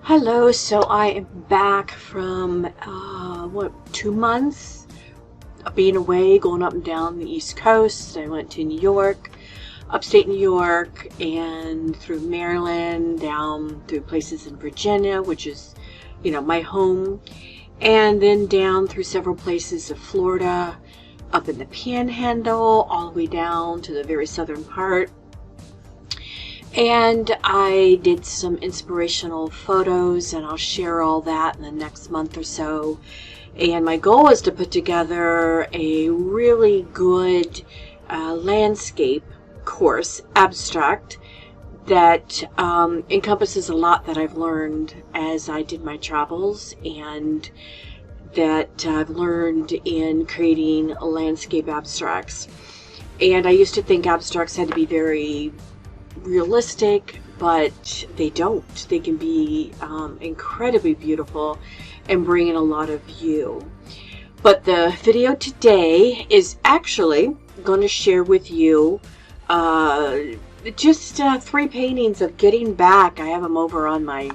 Hello, so I am back from, 2 months of being away, going up and down the East Coast. I went to New York, upstate New York, and through Maryland, down through places in Virginia, which is, my home, and then down through several places of Florida, up in the Panhandle, all the way down to the very southern part. And I did some inspirational photos, and I'll share all that in the next month or so. And my goal is to put together a really good landscape course, abstract, that encompasses a lot that I've learned as I did my travels, and that I've learned in creating landscape abstracts. And I used to think abstracts had to be very realistic, but they don't. They can be incredibly beautiful and bring in a lot of view. But the video today is actually going to share with you just 3 paintings of getting back. I have them over on my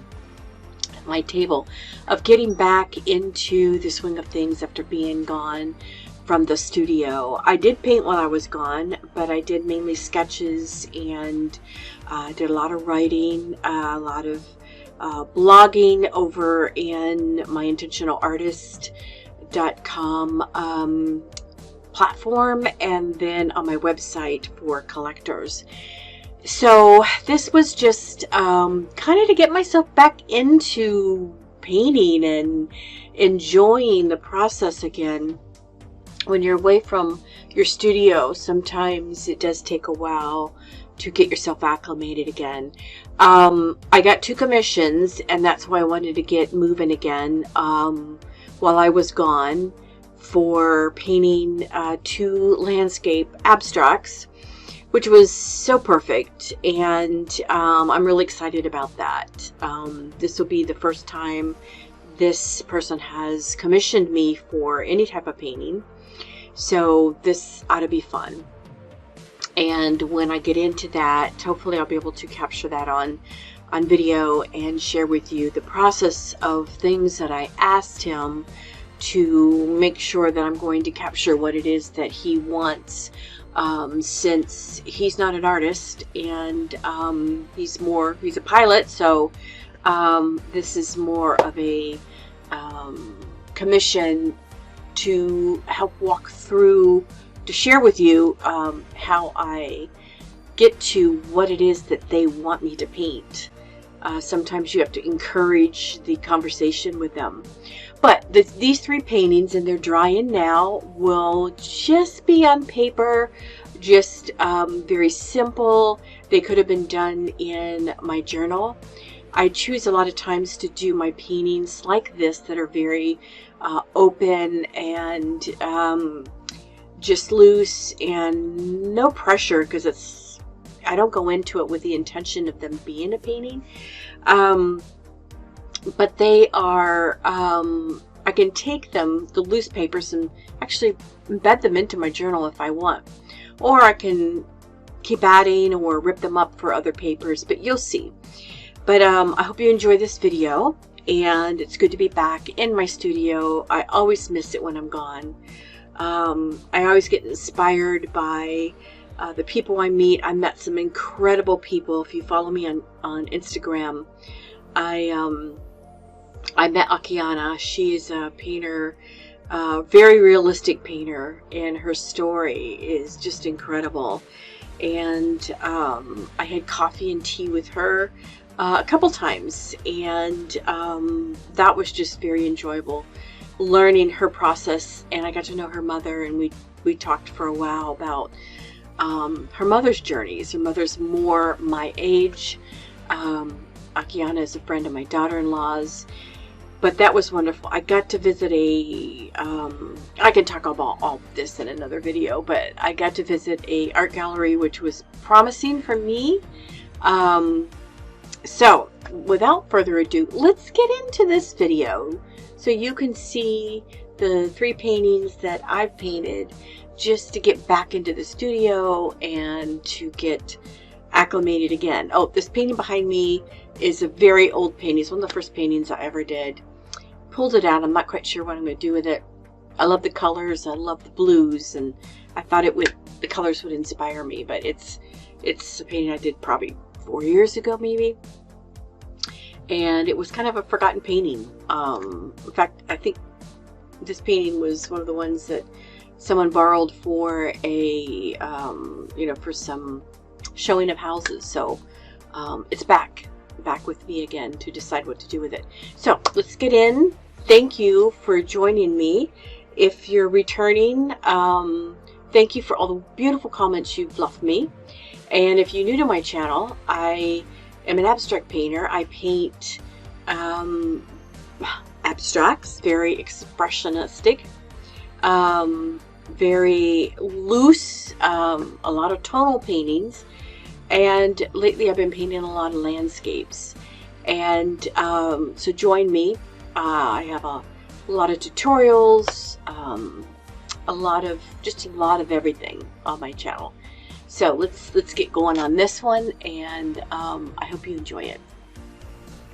table, of getting back into the swing of things after being gone from the studio. I did paint while I was gone, but I did mainly sketches and did a lot of writing, a lot of blogging over in my intentionalartist.com platform, and then on my website for collectors. So this was just kind of to get myself back into painting and enjoying the process again. When you're away from your studio, sometimes it does take a while to get yourself acclimated again. I got 2 commissions, and that's why I wanted to get moving again while I was gone, for painting 2 landscape abstracts, which was so perfect, and I'm really excited about that. This will be the first time this person has commissioned me for any type of painting. So this ought to be fun. And when I get into that, hopefully I'll be able to capture that on video and share with you the process of things that I asked him to make sure that I'm going to capture what it is that he wants, since he's not an artist, and he's a pilot, so this is more of a commission to help walk through, to share with you how I get to what it is that they want me to paint. Sometimes you have to encourage the conversation with them. But these 3 paintings, and they're drying now, will just be on paper, just very simple. They could have been done in my journal. I choose a lot of times to do my paintings like this that are very open and just loose and no pressure, because I don't go into it with the intention of them being a painting. But they are, I can take them, the loose papers, and actually embed them into my journal if I want. Or I can keep adding or rip them up for other papers, but you'll see. But I hope you enjoy this video, and it's good to be back in my studio. I always miss it when I'm gone. I always get inspired by the people I meet. I met some incredible people. If you follow me on Instagram, I met Akiana. She is a painter, very realistic painter, and her story is just incredible. And I had coffee and tea with her a couple times, and that was just very enjoyable, learning her process. And I got to know her mother, and we talked for a while about her mother's journeys. Her mother's more my age. Akiana is a friend of my daughter-in-law's, but that was wonderful. I got to visit I can talk about all this in another video, but I got to visit a art gallery which was promising for me. So without further ado, let's get into this video so you can see the 3 paintings that I've painted just to get back into the studio and to get acclimated again. Oh, this painting behind me is a very old painting. It's one of the first paintings I ever did. Pulled it out. I'm not quite sure what I'm going to do with it. I love the colors. I love the blues, and I thought the colors would inspire me, but it's a painting I did probably 4 years ago, maybe. And it was kind of a forgotten painting. In fact, I think this painting was one of the ones that someone borrowed for a, for some showing of houses. So it's back with me again to decide what to do with it. So let's get in. Thank you for joining me. If you're returning, thank you for all the beautiful comments you've left me. And if you're new to my channel, I am an abstract painter. I paint abstracts, very expressionistic, very loose, a lot of tonal paintings. And lately I've been painting a lot of landscapes. And so join me. I have a lot of tutorials, a lot of everything on my channel. So let's get going on this one, and I hope you enjoy it.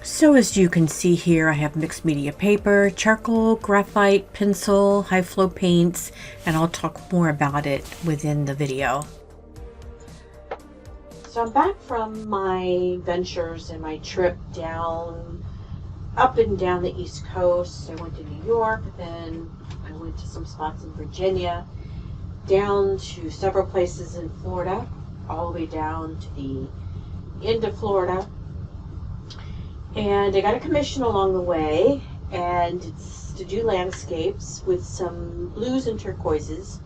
So as you can see here, I have mixed media paper, charcoal, graphite, pencil, high flow paints, and I'll talk more about it within the video. So I'm back from my ventures and my trip up and down the East Coast. I went to New York, then I went to some spots in Virginia, down to several places in Florida, all the way down to the end of Florida. And I got a commission along the way, and it's to do landscapes with some blues and turquoises.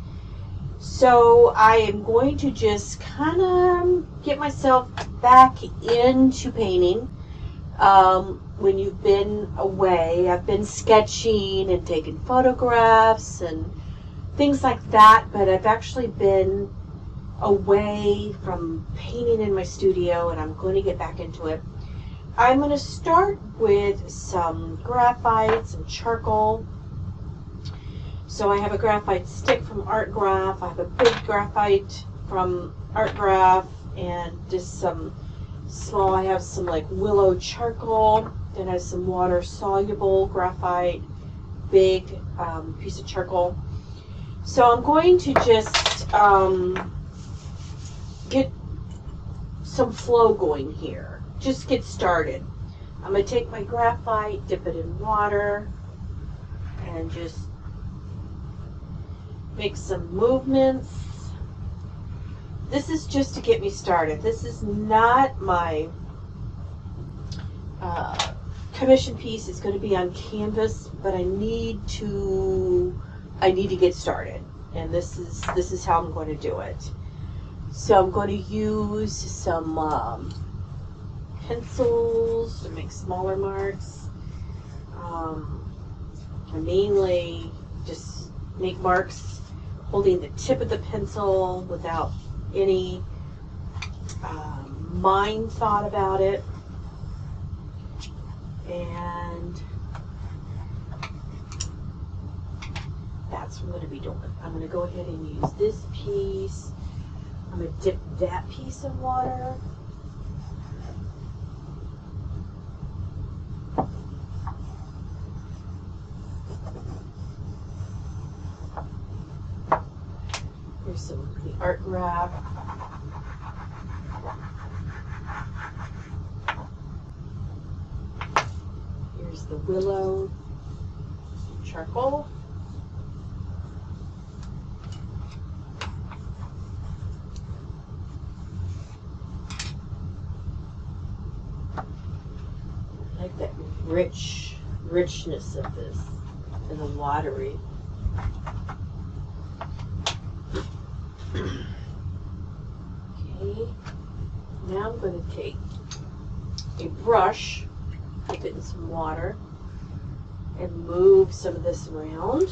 So I am going to just kind of get myself back into painting. When you've been away, I've been sketching and taking photographs and things like that, but I've actually been away from painting in my studio, and I'm going to get back into it. I'm going to start with some graphite, some charcoal. So I have a graphite stick from Art Graph. I have a big graphite from Art Graph, and just some small. I have some like willow charcoal. Then I have some water soluble graphite, big piece of charcoal. So I'm going to just get some flow going here. Just get started. I'm going to take my graphite, dip it in water, and just make some movements. This is just to get me started. This is not my commission piece. It's going to be on canvas, but I need to get started, and this is how I'm going to do it. So I'm going to use some pencils to make smaller marks. I mainly just make marks holding the tip of the pencil without any mind thought about it. And that's what I'm going to be doing. I'm going to go ahead and use this piece. I'm going to dip that piece in water. Here's some of the Art Graph. Here's the willow charcoal. I like that richness of this and the watery. Okay, now I'm going to take a brush, dip it in some water, and move some of this around.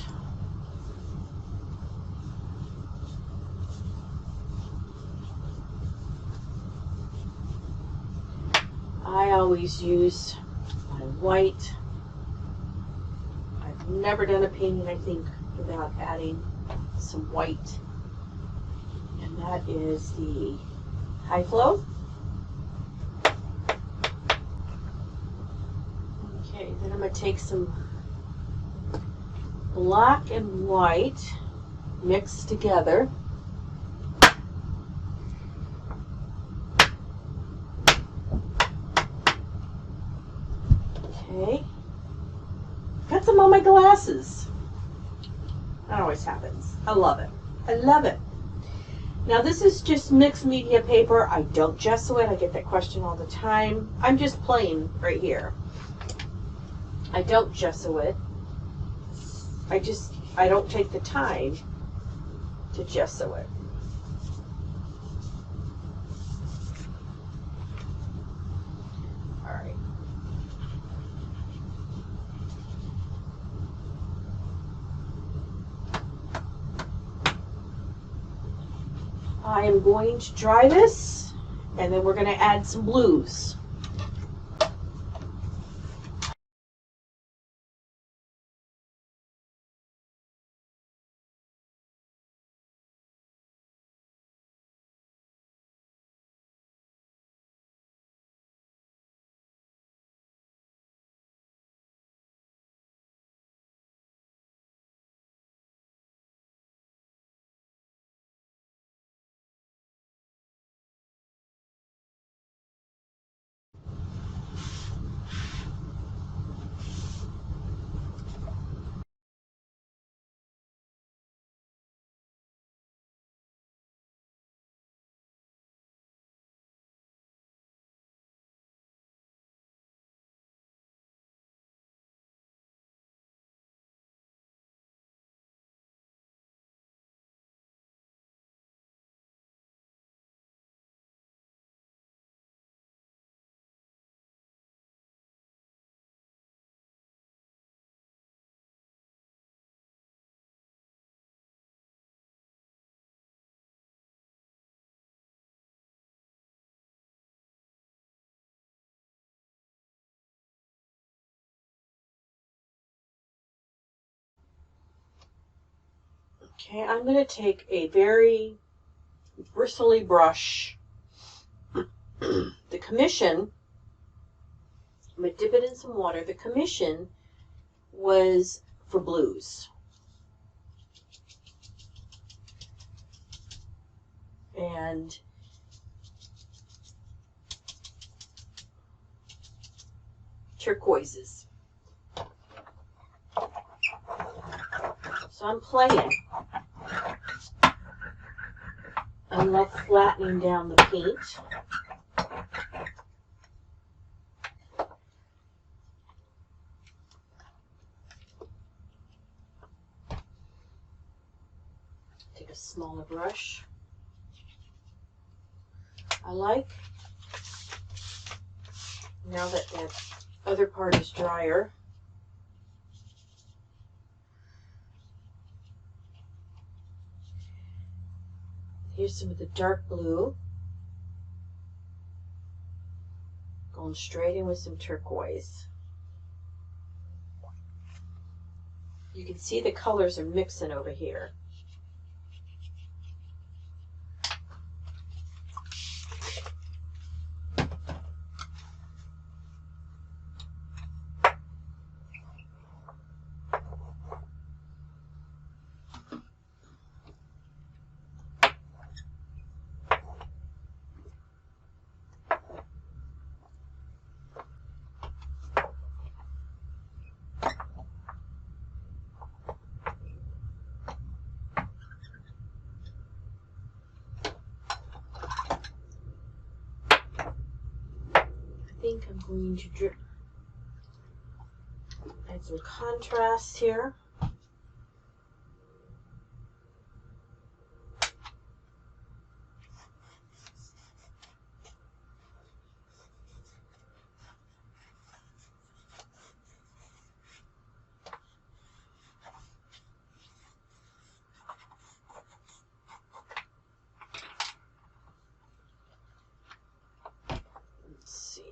I I always use my white. I've never done a painting, I think, without adding some white. And that is the High Flow. Okay, then I'm going to take some black and white mixed together. Okay. Got some on my glasses. That always happens. I love it. I love it. Now this is just mixed media paper. I don't gesso it. I get that question all the time. I'm just playing right here. I don't gesso it. I don't take the time to gesso it. All right. I am going to dry this, and then we're going to add some blues. Okay, I'm going to take a very bristly brush. The Commission, I'm going to dip it in some water. The Commission was for blues. And turquoises. So I'm playing. I love flattening down the paint. Take a smaller brush. I like, now that that other part is drier, here's some of the dark blue, going straight in with some turquoise. You can see the colors are mixing over here. I think I'm going to add some contrast here. Let's see.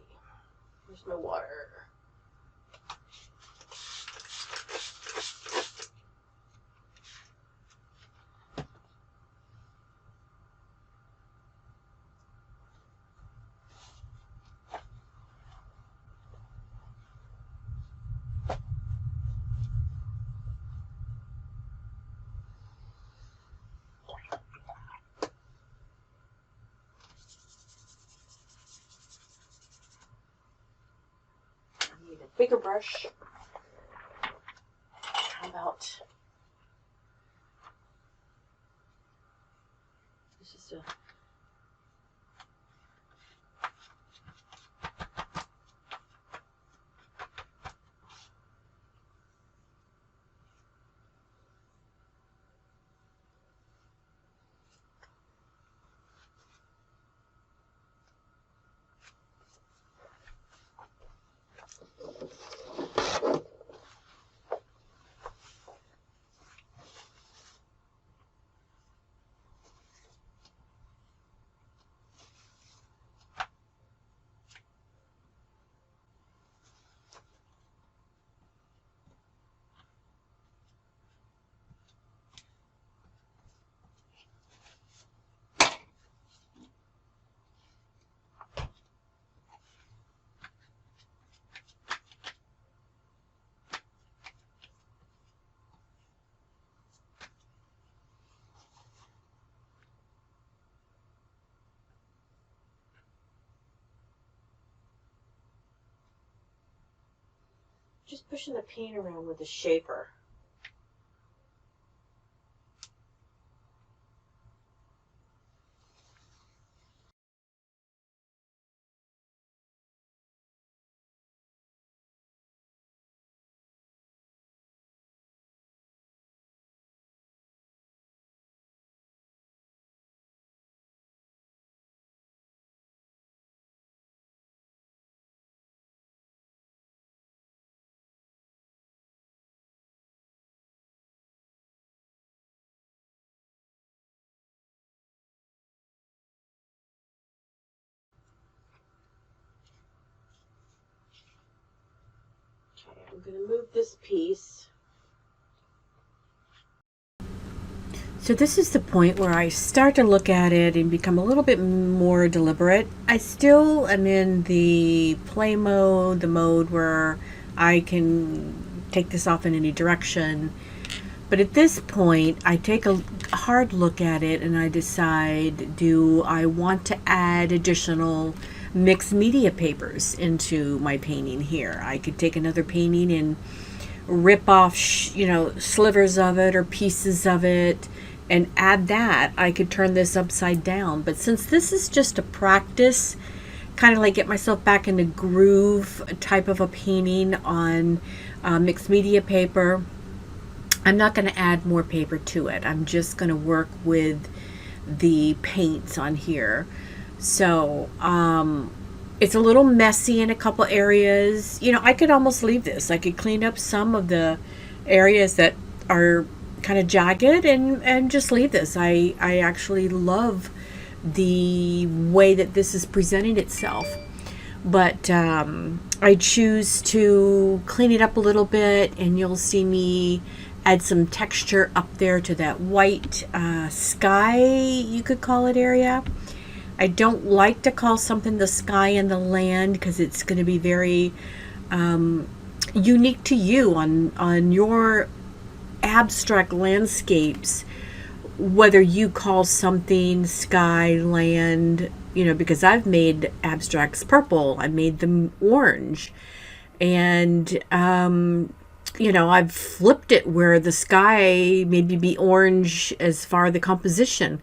bigger brush. How about this is a just pushing the paint around with the shaper. Okay, I'm going to move this piece. So this is the point where I start to look at it and become a little bit more deliberate. I still am in the play mode, the mode where I can take this off in any direction. But at this point, I take a hard look at it and I decide, do I want to add additional mixed media papers into my painting here? I could take another painting and rip off, slivers of it or pieces of it and add that. I could turn this upside down. But since this is just a practice, kind of like get myself back in the groove type of a painting on mixed media paper, I'm not going to add more paper to it. I'm just going to work with the paints on here. So it's a little messy in a couple areas. I could almost leave this. I could clean up some of the areas that are kind of jagged and just leave this. I actually love the way that this is presenting itself. But I choose to clean it up a little bit, and you'll see me add some texture up there to that white sky, you could call it, area. I don't like to call something the sky and the land because it's going to be very unique to you on your abstract landscapes, whether you call something sky, land, because I've made abstracts purple, I made them orange, and I've flipped it where the sky maybe be orange as far as the composition.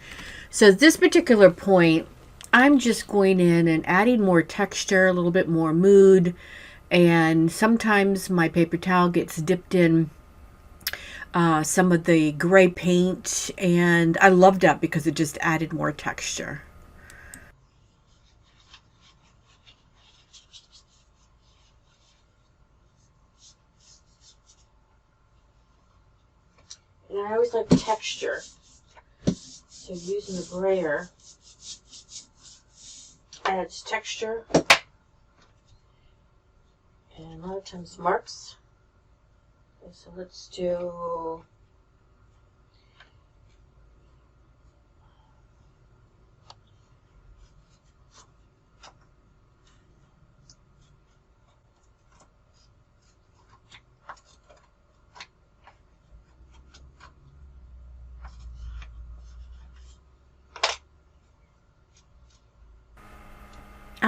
So at this particular point, I'm just going in and adding more texture, a little bit more mood, and sometimes my paper towel gets dipped in some of the gray paint, and I love that because it just added more texture. And I always like texture, so using the brayer adds texture and a lot of times marks. Okay, so let's do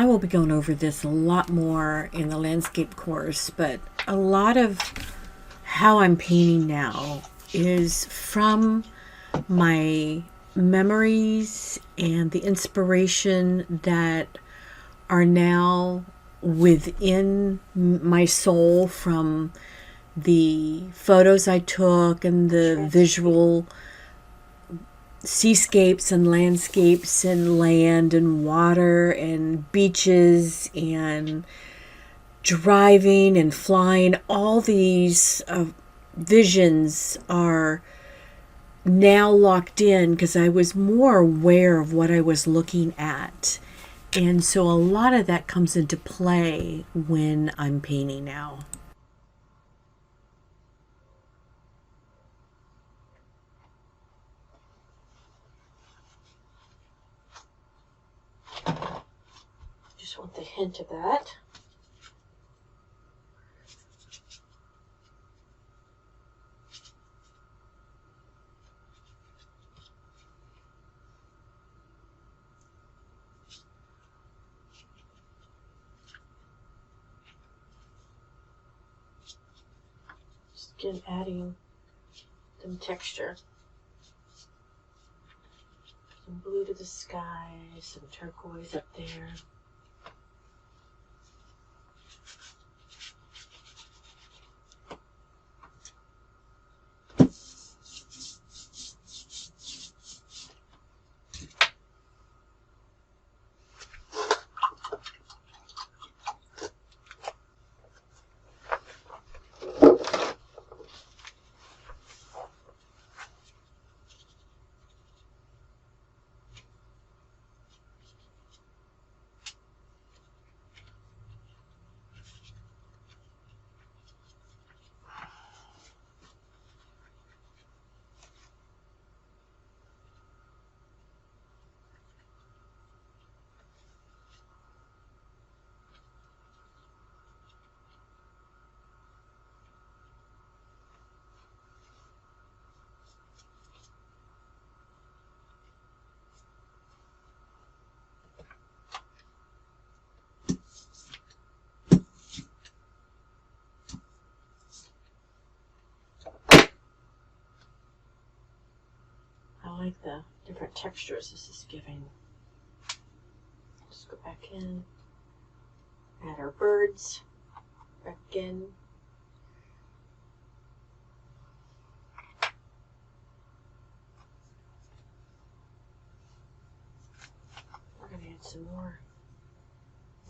I will be going over this a lot more in the landscape course, but a lot of how I'm painting now is from my memories and the inspiration that are now within my soul from the photos I took and the visual seascapes and landscapes and land and water and beaches and driving and flying. All these visions are now locked in because I was more aware of what I was looking at. And so a lot of that comes into play when I'm painting now. Just want the hint of that. Just again adding some texture. Some blue to the sky, some turquoise up there. I like the different textures this is giving. Just go back in, add our birds back in. We're going to add some more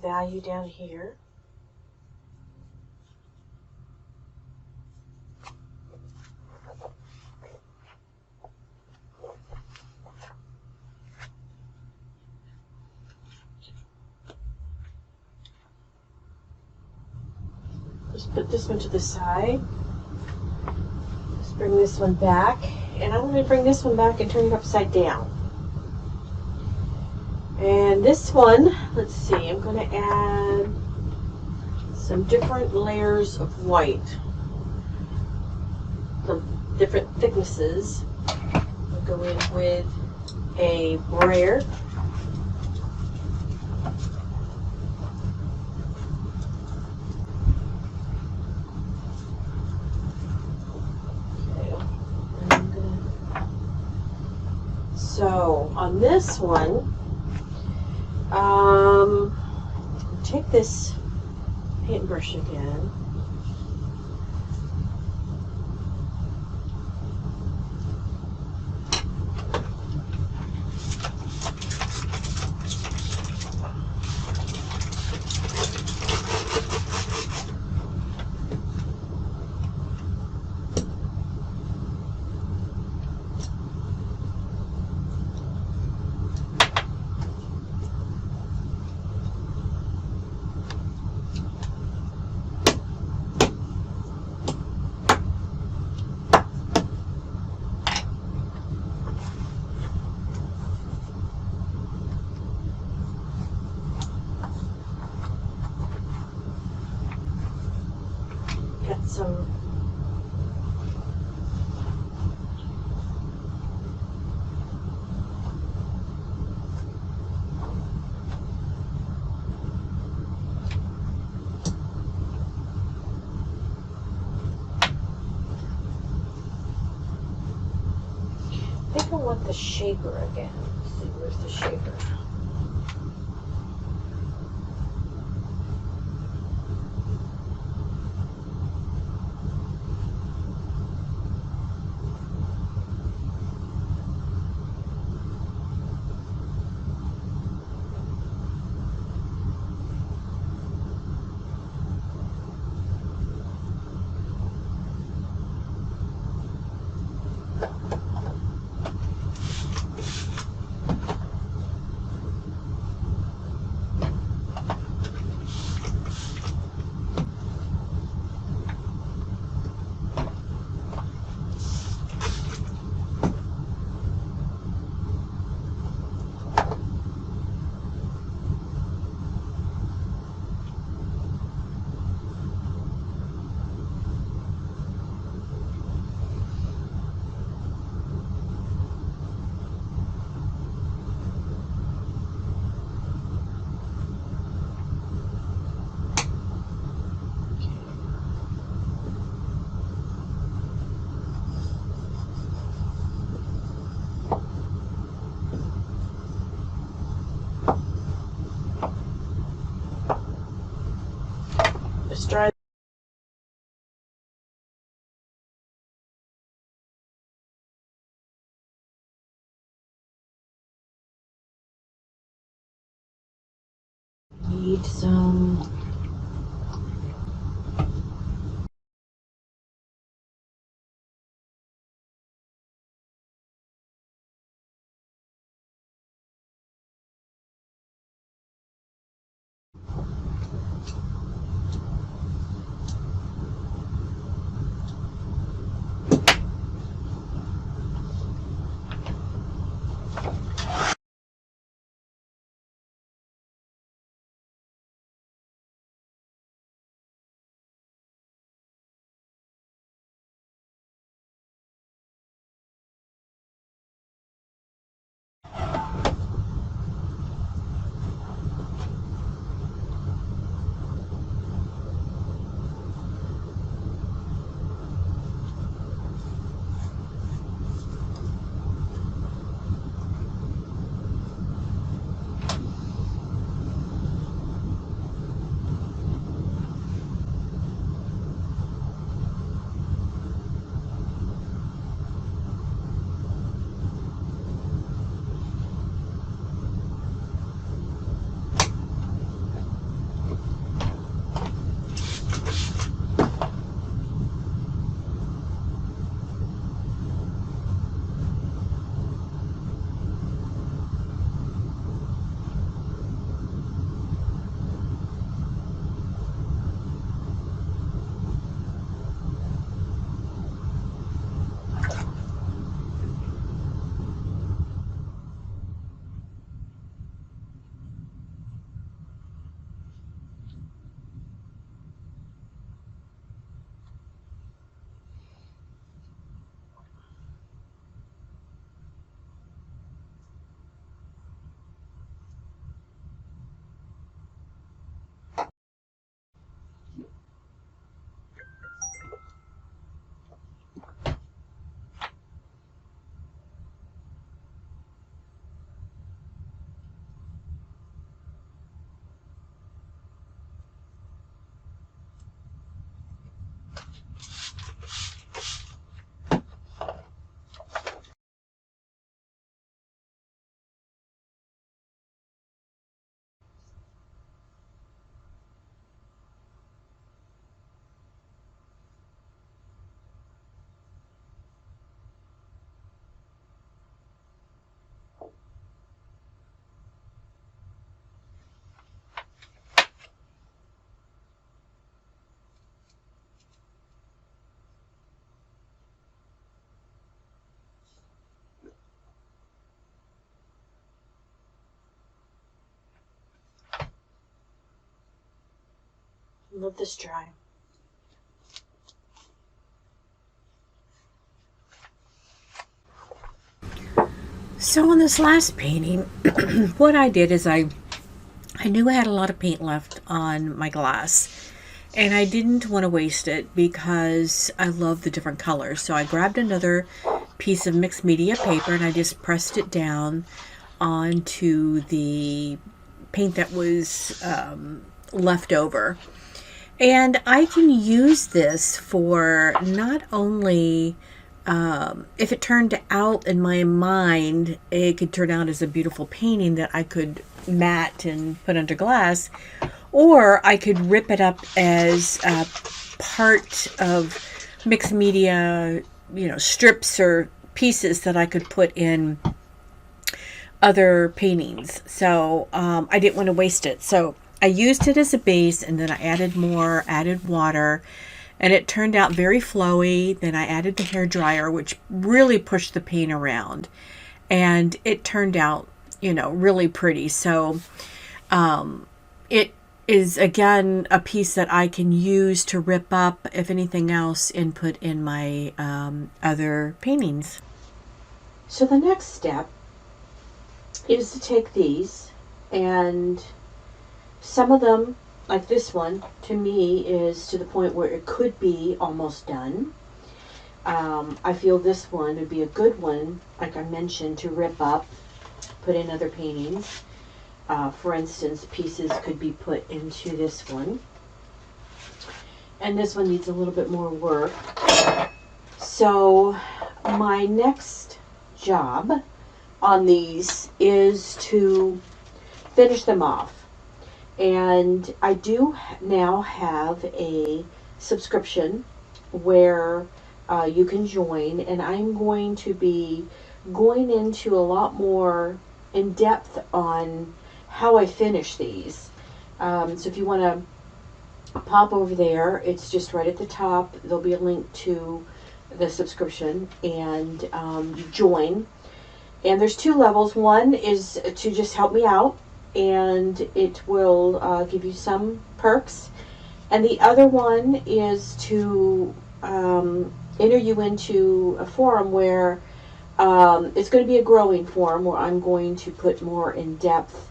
value down here. Just put this one to the side. Just bring this one back. And I'm going to bring this one back and turn it upside down. And this one, let's see, I'm going to add some different layers of white. Some different thicknesses. We'll go in with a brayer. So on this one, take this paintbrush again. I think I want the shaper again. Let's see, where's the shaper? Let's try. Need some. Let this dry. So on this last painting, what I did is I knew I had a lot of paint left on my glass, and I didn't want to waste it because I love the different colors. So I grabbed another piece of mixed media paper, and I just pressed it down onto the paint that was left over. And I can use this for not only, if it turned out in my mind, it could turn out as a beautiful painting that I could matte and put under glass, or I could rip it up as a part of mixed media, strips or pieces that I could put in other paintings. So I didn't want to waste it. So I used it as a base, and then I added water, and it turned out very flowy. Then I added the hair dryer, which really pushed the paint around, and it turned out, really pretty. So it is, again, a piece that I can use to rip up, if anything else, and put in my other paintings. So the next step is to take these, and some of them, like this one, to me is to the point where it could be almost done. I feel this one would be a good one, like I mentioned, to rip up, put in other paintings. For instance, pieces could be put into this one. And this one needs a little bit more work. So my next job on these is to finish them off. And I do now have a subscription where you can join, and I'm going to be going into a lot more in depth on how I finish these. So if you want to pop over there, it's just right at the top. There'll be a link to the subscription, and you join. And there's 2 levels. One is to just help me out, and it will give you some perks. And the other one is to enter you into a forum where it's going to be a growing forum where I'm going to put more in depth,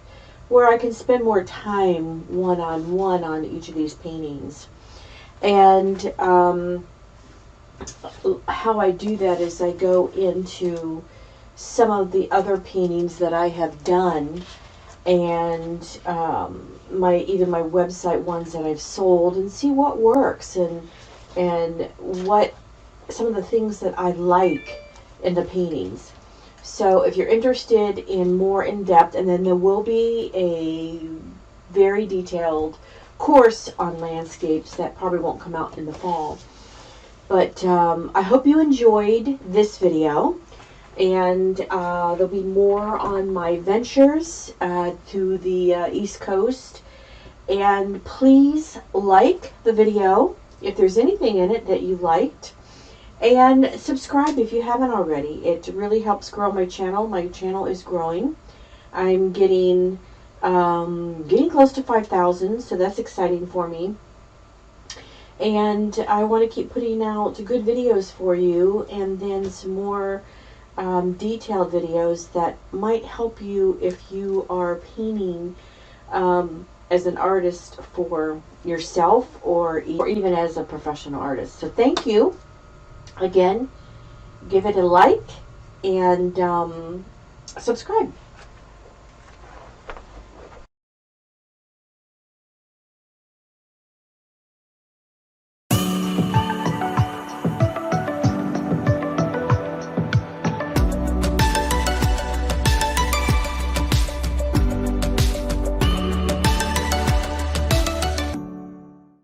where I can spend more time one-on-one on each of these paintings. And how I do that is I go into some of the other paintings that I have done, and even my website ones that I've sold, and see what works and what some of the things that I like in the paintings. So if you're interested in more in depth, and then there will be a very detailed course on landscapes that probably won't come out in the fall. But I hope you enjoyed this video. And there'll be more on my ventures to the East Coast. And please like the video if there's anything in it that you liked. And subscribe if you haven't already. It really helps grow my channel. My channel is growing. I'm getting close to 5,000, so that's exciting for me. And I want to keep putting out good videos for you, and then some more detailed videos that might help you if you are painting as an artist for yourself, or even as a professional artist. So thank you again. Give it a like and subscribe.